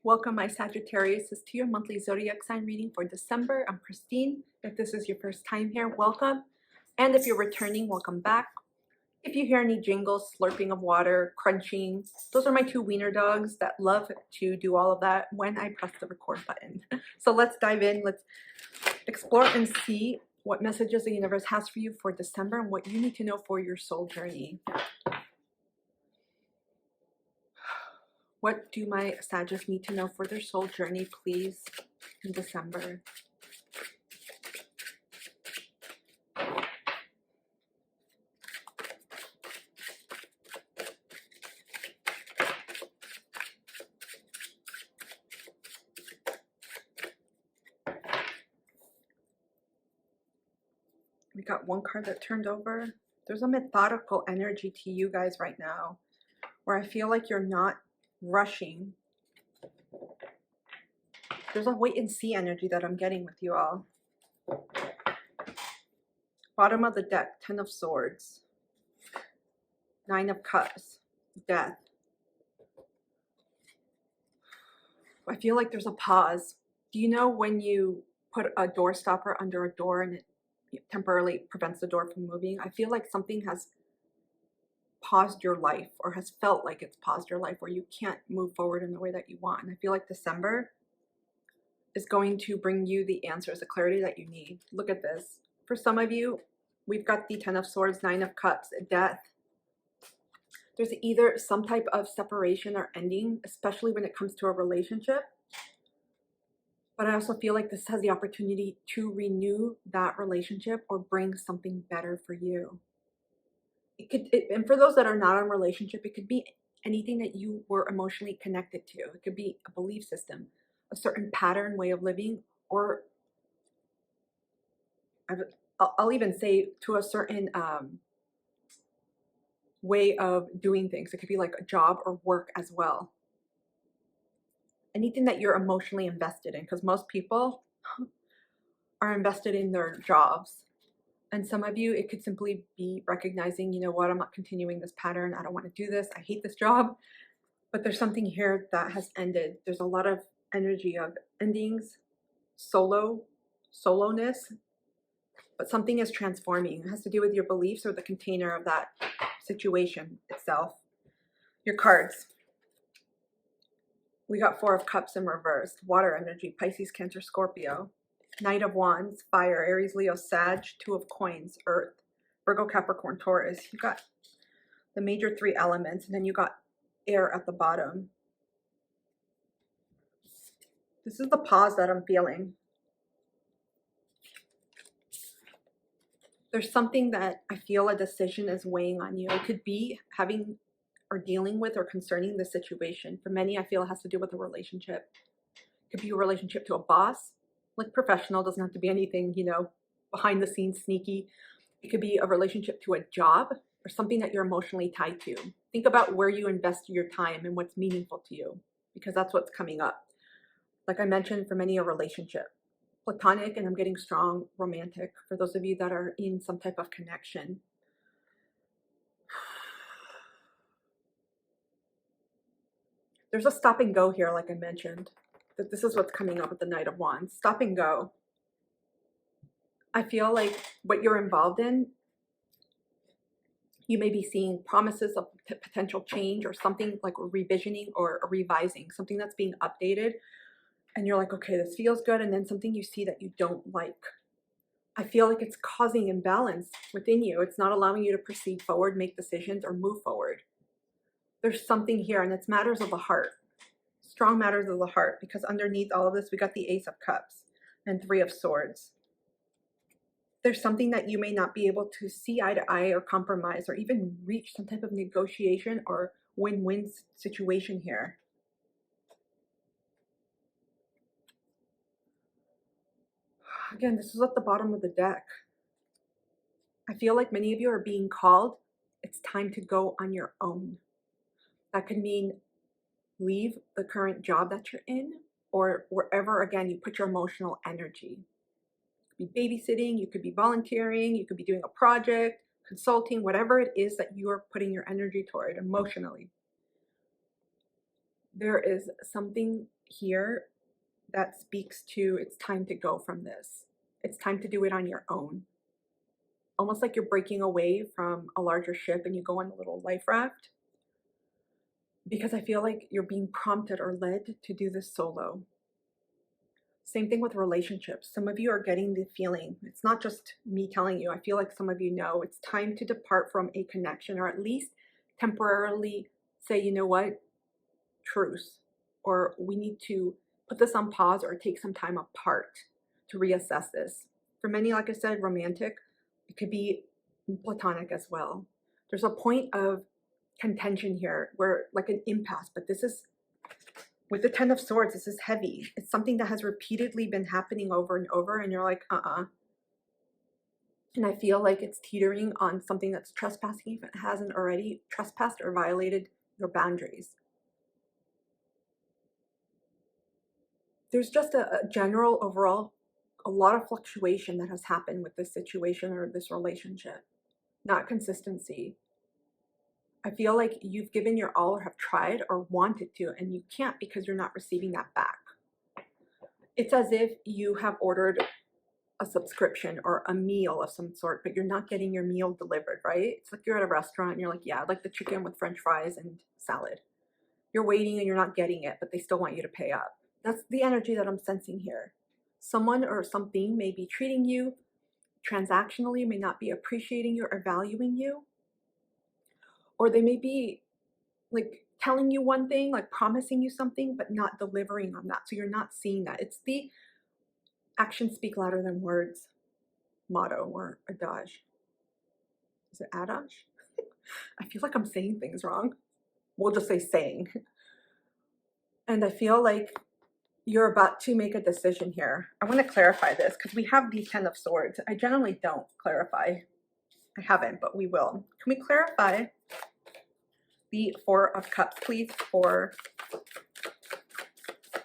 Welcome, my Sagittarius. This is to your monthly zodiac sign reading for December. I'm Christine. If this is your first time here, welcome. And if you're returning, welcome back. If you hear any jingles, slurping of water, crunching, those are my two wiener dogs that love to do all of that when I press the record button. So let's dive in. Let's explore and see what messages the universe has for you for December and what you need to know for your soul journey. What do my Sagittarius need to know for their soul journey, please, in December? We got one card that turned over. There's a methodical energy to you guys right now, where I feel like you're not rushing. There's a wait and see energy that I'm getting with you all. Bottom of the deck, 10 of Swords, 9 of Cups, Death. I feel like there's a pause. Do you know when you put a door stopper under a door and it temporarily prevents the door from moving? I feel like something has paused your life, or has felt like it's paused your life, where you can't move forward in the way that you want. And I feel like December is going to bring you the answers, the clarity that you need. Look at this. For some of you, we've got the 10 of Swords, 9 of Cups, Death. There's either some type of separation or ending, especially when it comes to a relationship. But I also feel like this has the opportunity to renew that relationship or bring something better for you. And for those that are not in a relationship, it could be anything that you were emotionally connected to. It could be a belief system, a certain pattern, way of living, or I'll even say to a certain way of doing things. It could be like a job or work as well. Anything that you're emotionally invested in, because most people are invested in their jobs. And some of you, it could simply be recognizing, you know what, I'm not continuing this pattern. I don't want to do this. I hate this job. But there's something here that has ended. There's a lot of energy of endings, soloness, but something is transforming. It has to do with your beliefs or the container of that situation itself. Your cards. We got 4 of Cups in reverse, water energy, Pisces, Cancer, Scorpio. Knight of Wands, fire, Aries, Leo, Sag, 2 of Coins, earth, Virgo, Capricorn, Taurus. You got the major 3 elements, and then you got air at the bottom. This is the pause that I'm feeling. There's something that I feel a decision is weighing on you. It could be having or dealing with or concerning the situation. For many, I feel it has to do with a relationship. It could be a relationship to a boss, like professional, doesn't have to be anything, you know, behind the scenes sneaky. It could be a relationship to a job or something that you're emotionally tied to. Think about where you invest your time and what's meaningful to you, because that's what's coming up. Like I mentioned, for many, a relationship, platonic, and I'm getting strong, romantic, for those of you that are in some type of connection. There's a stop and go here, like I mentioned. That this is what's coming up with the Knight of Wands. Stop and go. I feel like what you're involved in, you may be seeing promises of potential change or something like revisioning or revising, something that's being updated. And you're like, okay, this feels good. And then something you see that you don't like. I feel like it's causing imbalance within you. It's not allowing you to proceed forward, make decisions, or move forward. There's something here, and it's matters of the heart. Strong matters of the heart, because underneath all of this, we got the Ace of Cups and 3 of Swords. There's something that you may not be able to see eye to eye or compromise or even reach some type of negotiation or win-win situation here. Again, this is at the bottom of the deck. I feel like many of you are being called. It's time to go on your own. That could mean leave the current job that you're in, or wherever, again, you put your emotional energy. You could be babysitting, you could be volunteering, you could be doing a project, consulting, whatever it is that you are putting your energy toward emotionally. there is something here that speaks to it's time to go from this. It's time to do it on your own. Almost like you're breaking away from a larger ship and you go on a little life raft. Because I feel like you're being prompted or led to do this solo. Same thing with relationships. Some of you are getting the feeling, it's not just me telling you, I feel like some of you know it's time to depart from a connection, or at least temporarily say, you know what, truce, or we need to put this on pause or take some time apart to reassess this. For many, like I said, romantic, it could be platonic as well. There's a point of contention here where like an impasse, but this is with the Ten of Swords, this is heavy. It's something that has repeatedly been happening over and over, and you're like, and I feel like it's teetering on something that's trespassing if it hasn't already trespassed or violated your boundaries. There's just a general overall, a lot of fluctuation that has happened with this situation or this relationship, not consistency. I feel like you've given your all or have tried or wanted to, and you can't because you're not receiving that back. It's as if you have ordered a subscription or a meal of some sort, but you're not getting your meal delivered, right? It's like you're at a restaurant and you're like, yeah, I'd like the chicken with French fries and salad. You're waiting and you're not getting it, but they still want you to pay up. That's the energy that I'm sensing here. Someone or something may be treating you transactionally, may not be appreciating you or valuing you. Or they may be like telling you one thing, like promising you something, but not delivering on that. So you're not seeing that. It's the actions speak louder than words motto or adage. Is it adage? I feel like I'm saying things wrong. We'll just say saying. And I feel like you're about to make a decision here. I want to clarify this because we have the Ten of Swords. I generally don't clarify. I haven't, but we will. Can we clarify the Four of Cups, please, for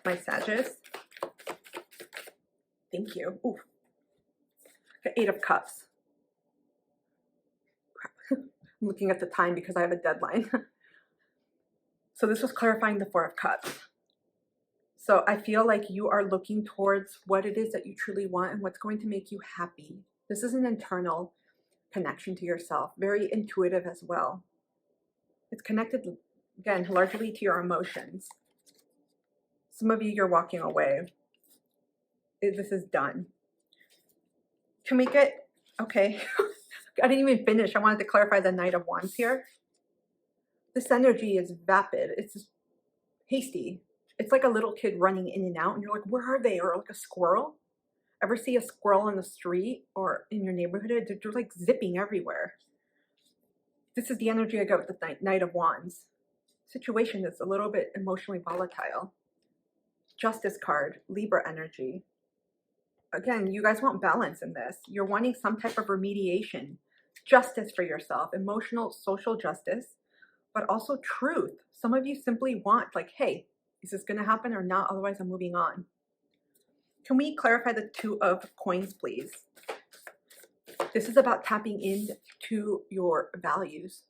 my Sagittarius? Thank you. Ooh. The Eight of Cups. I'm looking at the time because I have a deadline. So this was clarifying the Four of Cups. So I feel like you are looking towards what it is that you truly want and what's going to make you happy. This is an internal connection to yourself, very intuitive as well. It's connected, again, largely to your emotions. Some of you, you're walking away. This is done. Can we get, okay, I didn't even finish. I wanted to clarify the Knight of Wands here. This energy is vapid. It's hasty. It's like a little kid running in and out, and you're like, where are they? Or like a squirrel. Ever see a squirrel on the street or in your neighborhood? They're like zipping everywhere. This is the energy I got with the Knight of Wands. Situation that's a little bit emotionally volatile. Justice card, Libra energy. Again, you guys want balance in this. You're wanting some type of remediation, justice for yourself, emotional, social justice, but also truth. Some of you simply want like, hey, is this going to happen or not? Otherwise, I'm moving on. Can we clarify the Two of Coins, please? This is about tapping into your values.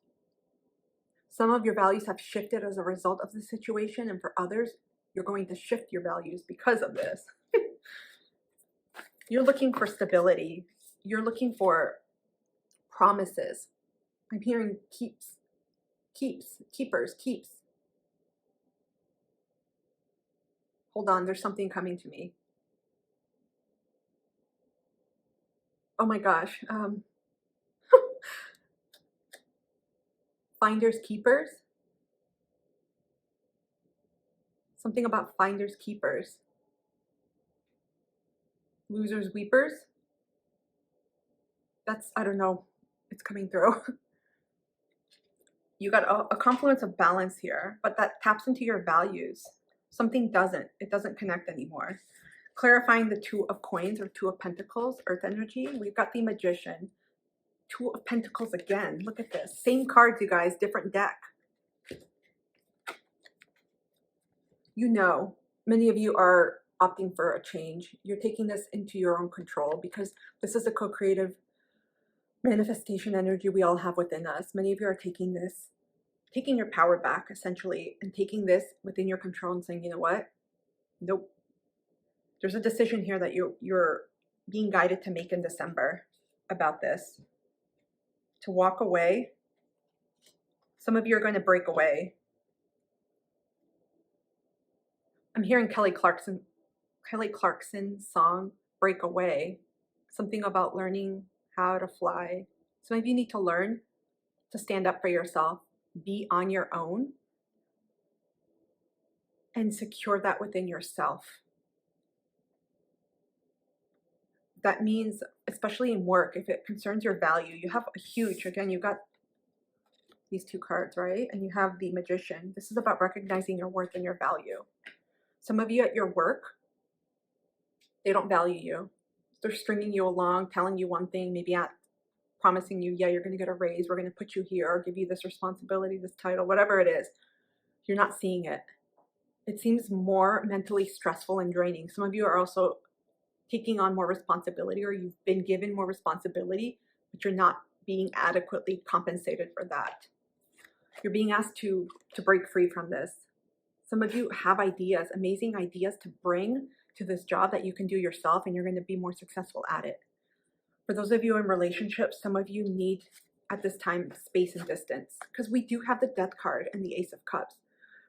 Some of your values have shifted as a result of the situation, and for others, you're going to shift your values because of this. You're looking for stability. You're looking for promises. I'm hearing keeps, keepers, keeps. Hold on, there's something coming to me. Oh my gosh. Finders, keepers. Something about finders, keepers. Losers, weepers. That's, I don't know. It's coming through. You got a confluence of balance here, but that taps into your values. Something doesn't. It doesn't connect anymore. Clarifying the Two of Coins or Two of Pentacles, Earth energy. We've got the Magician. Two of Pentacles again. Look at this. Same cards, you guys. Different deck. You know, many of you are opting for a change. You're taking this into your own control because this is a co-creative manifestation energy we all have within us. Many of you are taking this taking your power back, essentially, and taking this within your control and saying, you know what? Nope. There's a decision here that you're being guided to make in December about this. To walk away. Some of you are going to break away. I'm hearing Kelly Clarkson's song, Break Away. Something about learning how to fly. Some of you need to learn to stand up for yourself, be on your own, and secure that within yourself. That means, especially in work, if it concerns your value, you have a huge, again, you've got these two cards, right? And you have the Magician. This is about recognizing your worth and your value. Some of you at your work, they don't value you. They're stringing you along, telling you one thing, maybe promising you, yeah, you're going to get a raise, we're going to put you here, or give you this responsibility, this title, whatever it is. You're not seeing it. It seems more mentally stressful and draining. Some of you are also taking on more responsibility, or you've been given more responsibility, but you're not being adequately compensated for that. You're being asked to break free from this. Some of you have ideas, amazing ideas to bring to this job that you can do yourself, and you're going to be more successful at it. For those of you in relationships, some of you need at this time space and distance, because we do have the Death card and the Ace of Cups.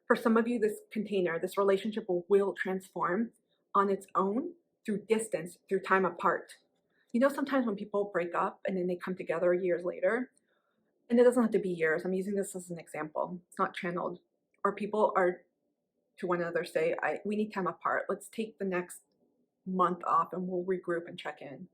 For some of you, this container, this relationship will transform on its own through distance, through time apart. You know, sometimes when people break up and then they come together years later, and it doesn't have to be years, I'm using this as an example, it's not channeled, or people are to one another say, we need time apart, let's take the next month off and we'll regroup and check in.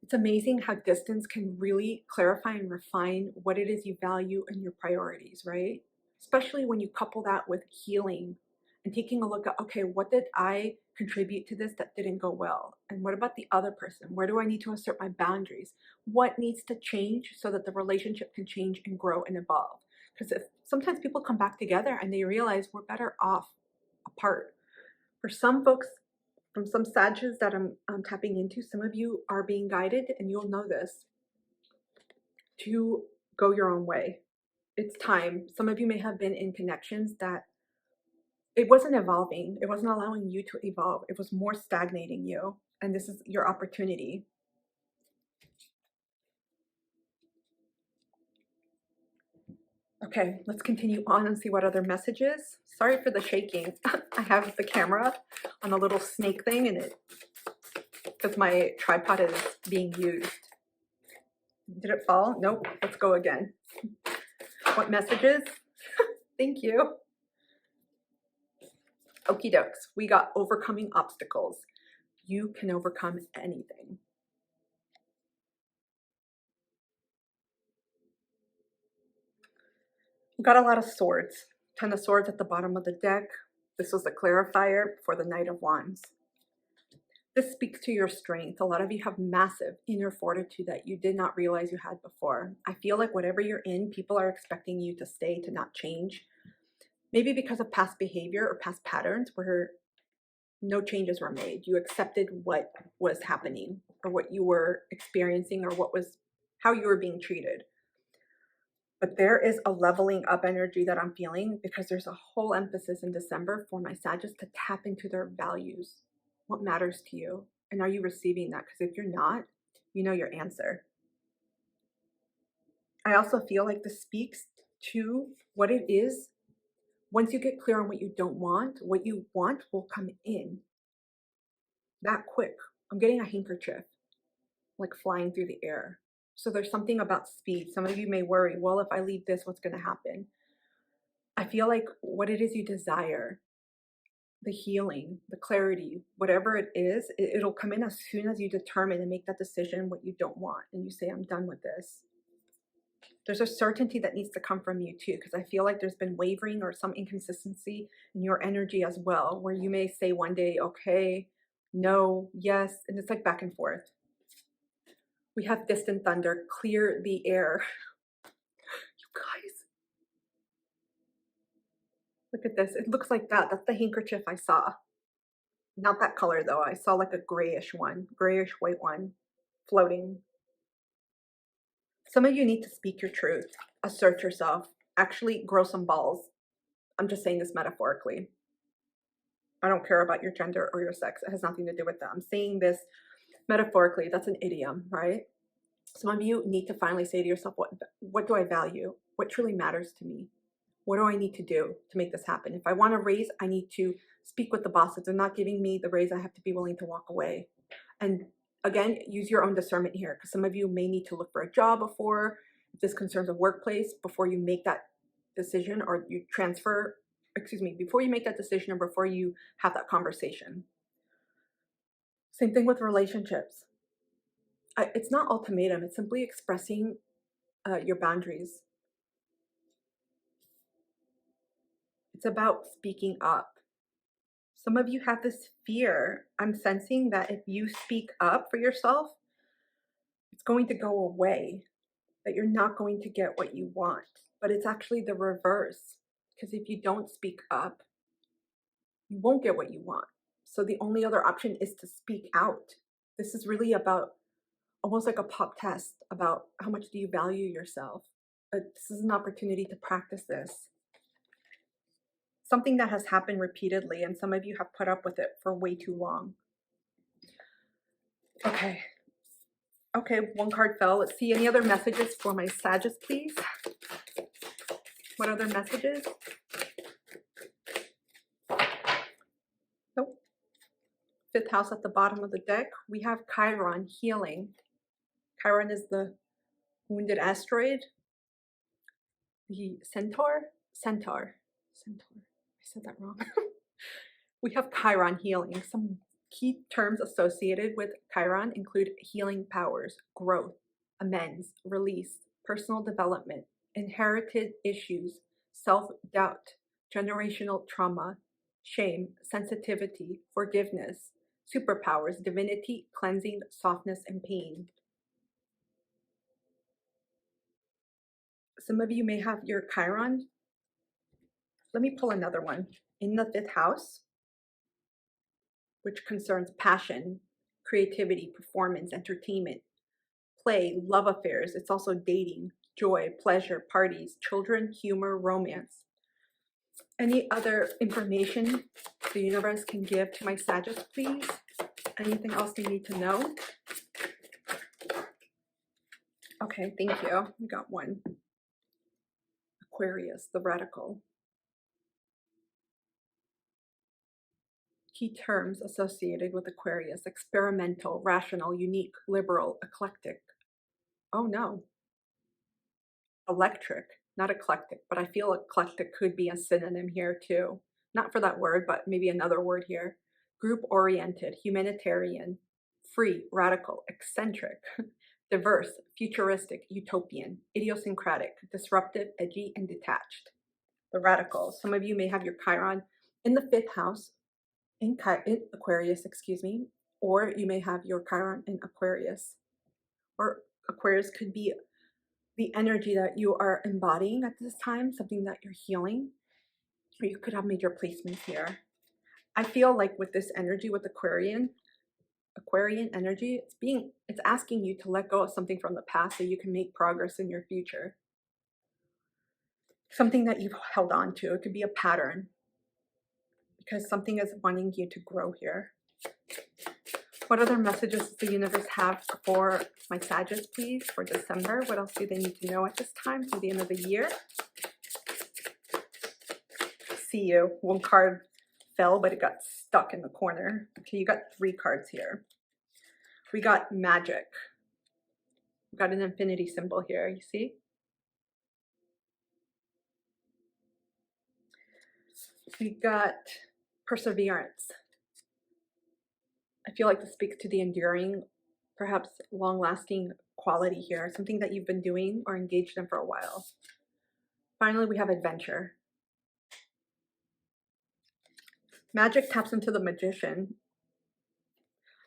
It's amazing how distance can really clarify and refine what it is you value and your priorities, right? Especially when you couple that with healing and taking a look at, okay, what did I contribute to this that didn't go well? And what about the other person? Where do I need to assert my boundaries? What needs to change so that the relationship can change and grow and evolve? Because sometimes people come back together and they realize we're better off apart. For some folks, from some Sagittarius that I'm tapping into, some of you are being guided, and you'll know this, to go your own way. It's time. Some of you may have been in connections that it wasn't evolving. It wasn't allowing you to evolve. It was more stagnating you. And this is your opportunity. Okay, let's continue on and see what other messages. Sorry for the shaking. I have the camera on a little snake thing, and because my tripod is being used. Did it fall? Nope. Let's go again. What messages? Thank you. Okie dokes. We got overcoming obstacles. You can overcome anything. We got a lot of swords. 10 of Swords at the bottom of the deck. This was the clarifier for the Knight of Wands. This speaks to your strength. A lot of you have massive inner fortitude that you did not realize you had before. I feel like whatever you're in, people are expecting you to stay, to not change. Maybe because of past behavior or past patterns where no changes were made. You accepted what was happening or what you were experiencing or how you were being treated. But there is a leveling up energy that I'm feeling because there's a whole emphasis in December for my Sagittarius to tap into their values. What matters to you? And are you receiving that? Because if you're not, you know your answer. I also feel like this speaks to what it is. Once you get clear on what you don't want, what you want will come in that quick. I'm getting a handkerchief, like flying through the air. So there's something about speed. Some of you may worry, well, if I leave this, what's going to happen? I feel like what it is you desire, the healing, the clarity, whatever it is, it'll come in as soon as you determine and make that decision what you don't want. And you say, I'm done with this. There's a certainty that needs to come from you too, because I feel like there's been wavering or some inconsistency in your energy as well, where you may say one day, okay, no, yes, and it's like back and forth. We have distant thunder, clear the air. You guys, look at this. It looks like that. That's the handkerchief I saw. Not that color though. I saw like a grayish one, grayish white one floating. Some of you need to speak your truth, assert yourself, actually grow some balls. I'm just saying this metaphorically. I don't care about your gender or your sex. It has nothing to do with that. I'm saying this metaphorically. That's an idiom, right? Some of you need to finally say to yourself, what do I value? What truly matters to me? What do I need to do to make this happen? If I want a raise, I need to speak with the boss. If they're not giving me the raise, I have to be willing to walk away. And again, use your own discernment here, because some of you may need to look for a job before, if this concerns a workplace, before you make that decision or you transfer, before you make that decision or before you have that conversation. Same thing with relationships. It's not ultimatum. It's simply expressing your boundaries. It's about speaking up. Some of you have this fear. I'm sensing that if you speak up for yourself, it's going to go away, that you're not going to get what you want. But it's actually the reverse, because if you don't speak up, you won't get what you want. So the only other option is to speak out. This is really about almost like a pop test about how much do you value yourself. This is an opportunity to practice this. Something that has happened repeatedly, and some of you have put up with it for way too long. Okay, one card fell. Let's see, any other messages for my Sagittarius, please? What other messages? Nope. Fifth house at the bottom of the deck. We have Chiron, healing. Chiron is the wounded asteroid. The centaur. I said that wrong. We have Chiron, healing. Some key terms associated with Chiron include healing powers, growth, amends, release, personal development, inherited issues, self-doubt, generational trauma, shame, sensitivity, forgiveness, superpowers, divinity, cleansing, softness, and pain. Some of you may have your Chiron. Let me pull another one. In the fifth house, which concerns passion, creativity, performance, entertainment, play, love affairs. It's also dating, joy, pleasure, parties, children, humor, romance. Any other information the universe can give to my Sagittarius, please? Anything else you need to know? Okay, thank you. We got one. Aquarius, the radical. Key terms associated with Aquarius: experimental, rational, unique, liberal, eclectic. Oh no. Electric, not eclectic, but I feel eclectic could be a synonym here too. Not for that word, but maybe another word here. Group-oriented, humanitarian, free, radical, eccentric, diverse, futuristic, utopian, idiosyncratic, disruptive, edgy, and detached. The radical. Some of you may have your Chiron in the fifth house, in Aquarius, or you may have your Chiron in Aquarius. Or Aquarius could be the energy that you are embodying at this time, something that you're healing, or you could have major placements here. I feel like with this energy, with Aquarian energy, it's asking you to let go of something from the past so you can make progress in your future. Something that you've held on to. It could be a pattern, because something is wanting you to grow here. What other messages does the universe have for my Sagittarius, please, for December? What else do they need to know at this time through the end of the year? See you. One card fell, but it got stuck in the corner. Okay, you got 3 cards here. We got magic. We got an infinity symbol here, you see? We got perseverance. I feel like this speaks to the enduring, perhaps long-lasting quality here, something that you've been doing or engaged in for a while. Finally, we have adventure. Magic taps into the magician.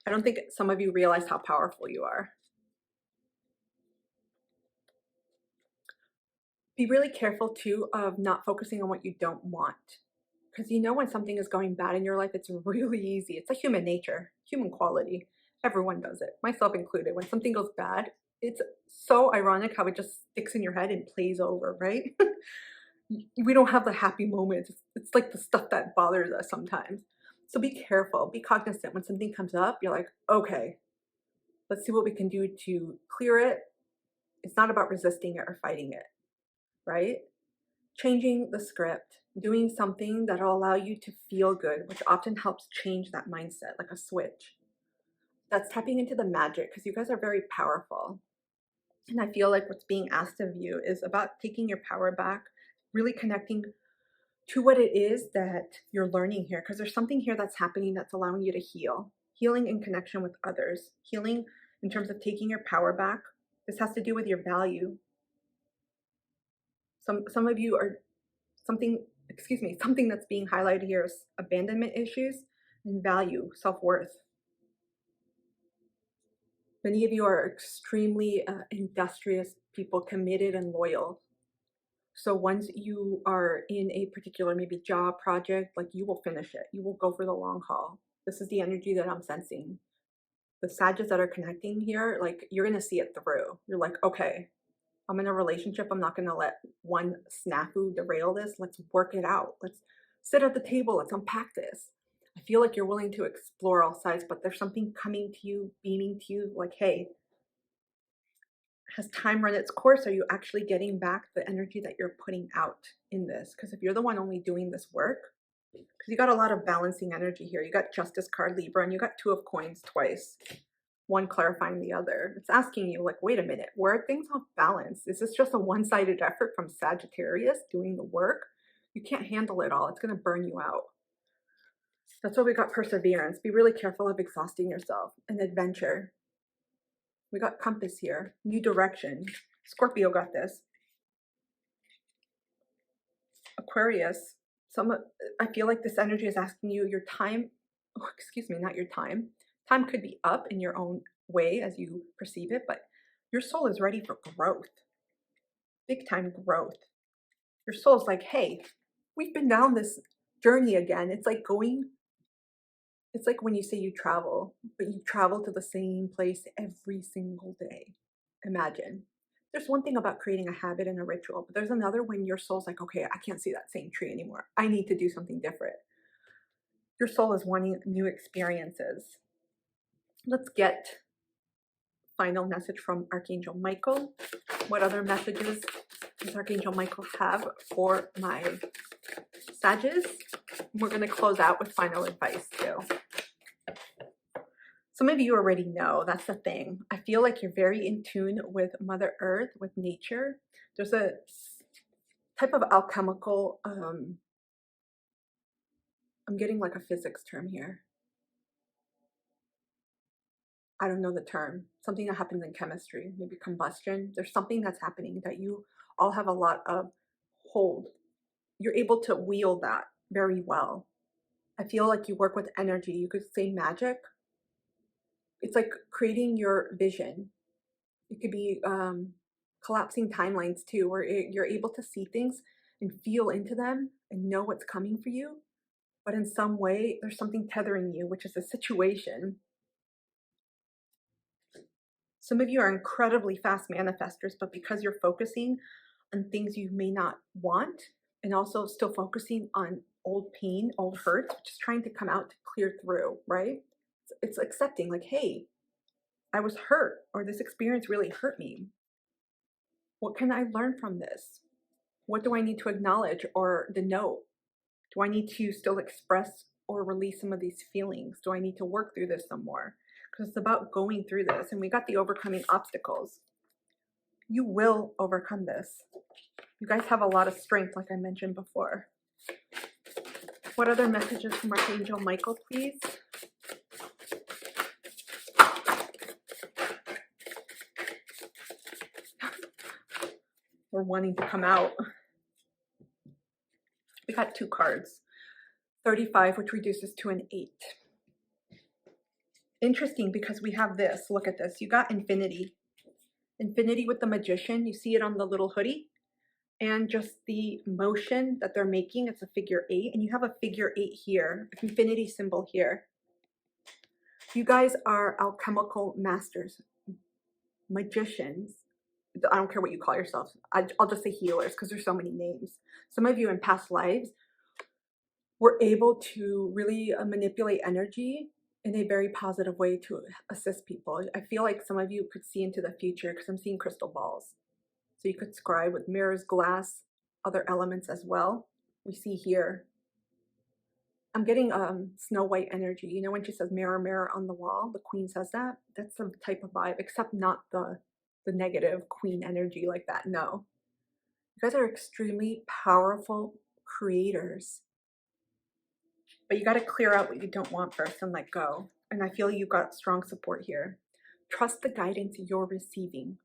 I don't think some of you realize how powerful you are. Be really careful too of not focusing on what you don't want. Because you know when something is going bad in your life, it's really easy. It's a human nature, human quality. Everyone does it, myself included. When something goes bad, it's so ironic how it just sticks in your head and plays over, right? We don't have the happy moments. It's like the stuff that bothers us sometimes. So be careful, be cognizant when something comes up. You're like, okay, let's see what we can do to clear it. It's not about resisting it or fighting it, right? Changing the script, doing something that'll allow you to feel good, which often helps change that mindset, like a switch. That's tapping into the magic because you guys are very powerful. And I feel like what's being asked of you is about taking your power back, really connecting to what it is that you're learning here, because there's something here that's happening that's allowing you to heal. Healing in connection with others, healing in terms of taking your power back. This has to do with your value. Some of you are something that's being highlighted here is abandonment issues and value, self-worth. Many of you are extremely industrious people, committed and loyal. So once you are in a particular maybe job project, like you will finish it. You will go for the long haul. This is the energy that I'm sensing. The Sagittarius that are connecting here, like you're going to see it through. You're like, okay, I'm in a relationship. I'm not going to let one snafu derail this. Let's work it out. Let's sit at the table. Let's unpack this. I feel like you're willing to explore all sides, but there's something coming to you, beaming to you, like, hey, has time run its course? Are you actually getting back the energy that you're putting out in this? Because if you're the one only doing this work, because you got a lot of balancing energy here. You got Justice card, Libra, and you got Two of Coins twice. One clarifying the other. It's asking you, like, wait a minute, where are things off balance? Is this just a one-sided effort from Sagittarius doing the work? You can't handle it all. It's going to burn you out. That's why we got perseverance. Be really careful of exhausting yourself. And adventure. We got compass here. New direction. Scorpio got this. Aquarius. I feel like this energy is asking you your time. Oh, excuse me, not your time. Time could be up in your own way as you perceive it, but your soul is ready for growth. Big time growth. Your soul's like, hey, we've been down this journey again. It's like when you say you travel, but you travel to the same place every single day. Imagine. There's one thing about creating a habit and a ritual, but there's another when your soul's like, okay, I can't see that same tree anymore. I need to do something different. Your soul is wanting new experiences. Let's get final message from Archangel Michael. What other messages does Archangel Michael have for my Sagittarius? We're going to close out with final advice too. Some of you already know, that's the thing. I feel like you're very in tune with Mother Earth, with nature. There's a type of alchemical, I'm getting like a physics term here. I don't know the term. Something that happens in chemistry, maybe combustion. There's something that's happening that you all have a lot of hold. You're able to wield that very well. I feel like you work with energy. You could say magic. It's like creating your vision. It could be collapsing timelines too, where you're able to see things and feel into them and know what's coming for you. But in some way, there's something tethering you, which is a situation. Some of you are incredibly fast manifestors, but because you're focusing on things you may not want and also still focusing on old pain, old hurts, which is trying to come out to clear through, right? It's accepting like, hey, I was hurt, or this experience really hurt me. What can I learn from this? What do I need to acknowledge or denote? Do I need to still express or release some of these feelings? Do I need to work through this some more? Because it's about going through this. And we got the overcoming obstacles. You will overcome this. You guys have a lot of strength, like I mentioned before. What other messages from Archangel Michael, please? We're wanting to come out. We got two cards. 35, which reduces to an 8. Interesting because we have this. Look at this. You got infinity. Infinity with the magician. You see it on the little hoodie. And just the motion that they're making. It's a figure 8. And you have a figure 8 here. Infinity symbol here. You guys are alchemical masters. Magicians. I don't care what you call yourselves. I'll just say healers because there's so many names. Some of you in past lives were able to really manipulate energy in a very positive way to assist people. I feel like some of you could see into the future because I'm seeing crystal balls. So you could scribe with mirrors, glass, other elements as well. We see here. I'm getting Snow White energy. You know when she says mirror, mirror on the wall, the queen says that? That's some type of vibe, except not the negative queen energy like that. No. You guys are extremely powerful creators. But you got to clear out what you don't want first and let go. And I feel you got strong support here. Trust the guidance you're receiving.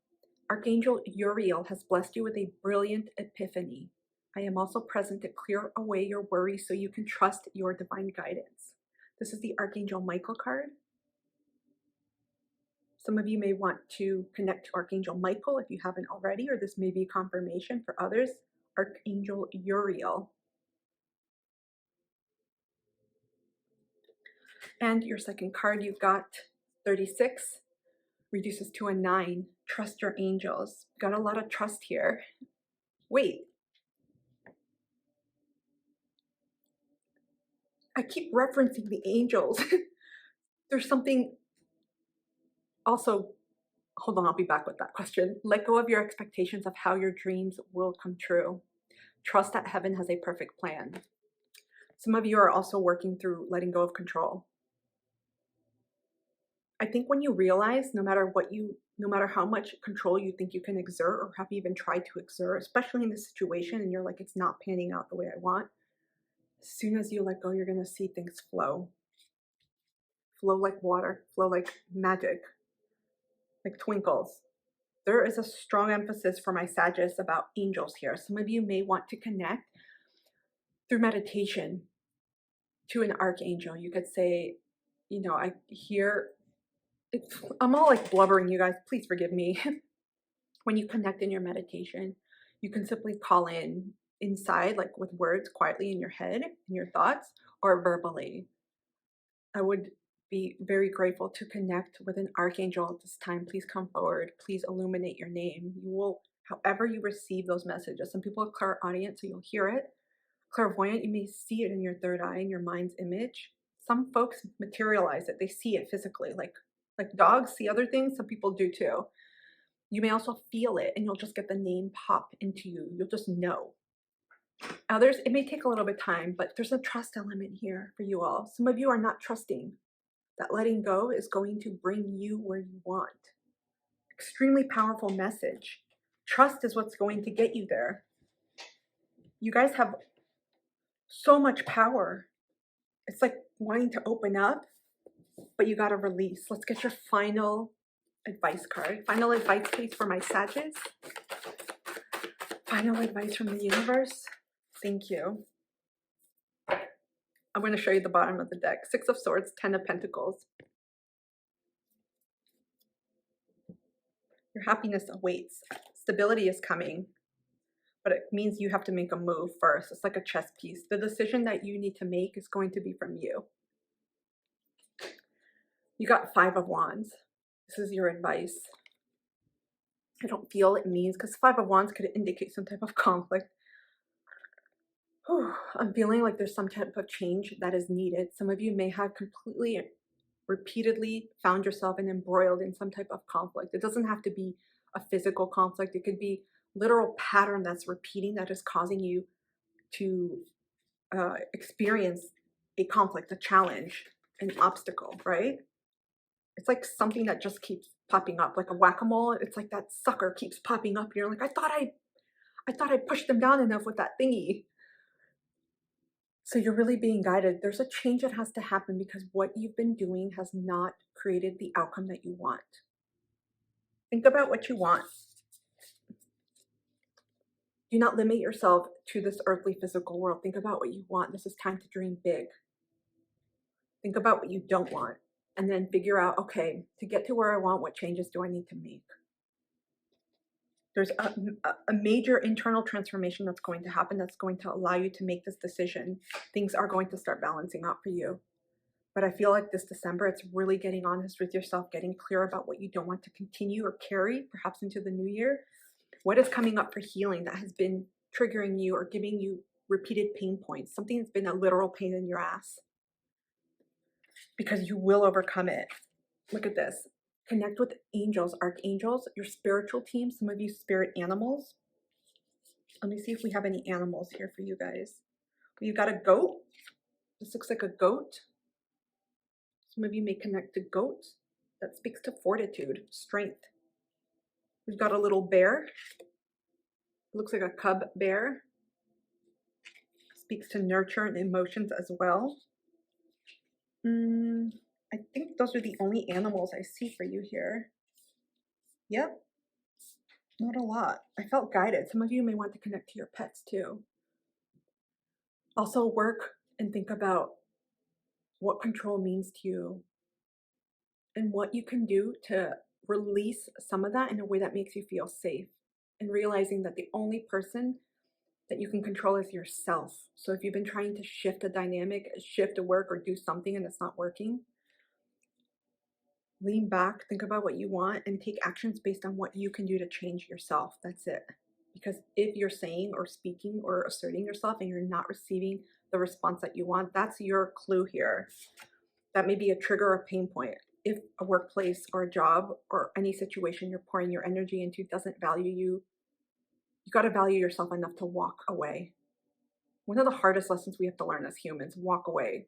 Archangel Uriel has blessed you with a brilliant epiphany. I am also present to clear away your worries so you can trust your divine guidance. This is the Archangel Michael card. Some of you may want to connect to Archangel Michael if you haven't already, or this may be confirmation for others. Archangel Uriel. And your second card, you've got 36, reduces to a 9. Trust your angels. Got a lot of trust here. Wait. I keep referencing the angels. There's something also, hold on, I'll be back with that question. Let go of your expectations of how your dreams will come true. Trust that heaven has a perfect plan. Some of you are also working through letting go of control. I think when you realize no matter how much control you think you can exert or have even tried to exert, especially in this situation, and you're like, it's not panning out the way I want, as soon as you let go, you're going to see things flow. Flow like water, flow like magic, like twinkles. There is a strong emphasis for my Sagittarius about angels here. Some of you may want to connect through meditation to an archangel. You could say, you know, I hear, I'm all like blubbering, you guys, please forgive me. When you connect in your meditation, you can simply call in inside, like with words quietly in your head, in your thoughts, or verbally. I would be very grateful to connect with an archangel at this time. Please come forward. Please illuminate your name. You will, however you receive those messages. Some people are clairaudient, so you'll hear it. Clairvoyant, you may see it in your third eye, in your mind's image. Some folks materialize it. They see it physically, like dogs see other things. Some people do too. You may also feel it, and you'll just get the name pop into you. You'll just know. Others, it may take a little bit of time, but there's a trust element here for you all. Some of you are not trusting that letting go is going to bring you where you want. Extremely powerful message. Trust is what's going to get you there. You guys have so much power. It's like wanting to open up, but you got to release. Let's get your final advice card. Final advice, please, for my Sagittarius. Final advice from the universe. Thank you. I'm going to show you the bottom of the deck. 6 of Swords, 10 of Pentacles. Your happiness awaits. Stability is coming, but it means you have to make a move first. It's like a chess piece. The decision that you need to make is going to be from you. You got 5 of Wands. This is your advice. I don't feel it means, because 5 of Wands could indicate some type of conflict. I'm feeling like there's some type of change that is needed. Some of you may have completely, repeatedly found yourself and embroiled in some type of conflict. It doesn't have to be a physical conflict. It could be literal pattern that's repeating that is causing you to experience a conflict, a challenge, an obstacle, right? It's like something that just keeps popping up, like a whack-a-mole. It's like that sucker keeps popping up. And you're like, I thought I pushed them down enough with that thingy. So you're really being guided. There's a change that has to happen because what you've been doing has not created the outcome that you want. Think about what you want. Do not limit yourself to this earthly physical world. Think about what you want. This is time to dream big. Think about what you don't want. And then figure out, okay, to get to where I want, what changes do I need to make? There's a major internal transformation that's going to happen that's going to allow you to make this decision. Things are going to start balancing out for you. But I feel like this December, it's really getting honest with yourself, getting clear about what you don't want to continue or carry, perhaps into the new year. What is coming up for healing that has been triggering you or giving you repeated pain points? Something that's been a literal pain in your ass. Because you will overcome it. Look at this. Connect with angels, archangels, your spiritual team, some of you spirit animals. Let me see if we have any animals here for you guys. We've got a goat. This looks like a goat. Some of you may connect to goats. That speaks to fortitude, strength. We've got a little bear. It looks like a cub bear. Speaks to nurture and emotions as well. I think those are the only animals I see for you here. Yep. Not a lot. I felt guided. Some of you may want to connect to your pets too. Also work and think about what control means to you and what you can do to release some of that in a way that makes you feel safe, and realizing that the only person that you can control is yourself. So if you've been trying to shift a dynamic, shift a work, or do something and it's not working, lean back, think about what you want, and take actions based on what you can do to change yourself. That's it. Because if you're saying or speaking or asserting yourself and you're not receiving the response that you want, that's your clue here. That may be a trigger or pain point. If a workplace or a job or any situation you're pouring your energy into doesn't value you, you got to value yourself enough to walk away. One of the hardest lessons we have to learn as humans, walk away.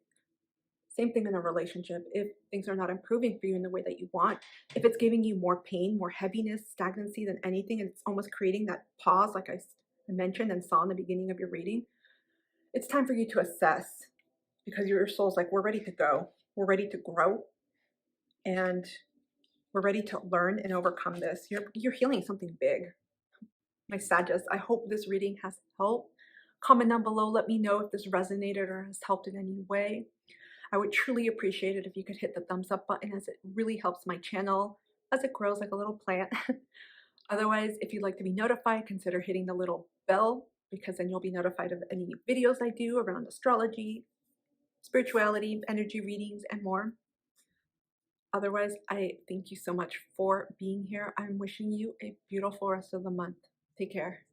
Same thing in a relationship. If things are not improving for you in the way that you want, if it's giving you more pain, more heaviness, stagnancy than anything, and it's almost creating that pause like I mentioned and saw in the beginning of your reading, it's time for you to assess, because your soul's like, we're ready to go. We're ready to grow. And we're ready to learn and overcome this. You're healing something big. My Sagittarius, I hope this reading has helped. Comment down below. Let me know if this resonated or has helped in any way. I would truly appreciate it if you could hit the thumbs up button, as it really helps my channel as it grows like a little plant. Otherwise, if you'd like to be notified, consider hitting the little bell, because then you'll be notified of any videos I do around astrology, spirituality, energy readings, and more. Otherwise, I thank you so much for being here. I'm wishing you a beautiful rest of the month. Take care.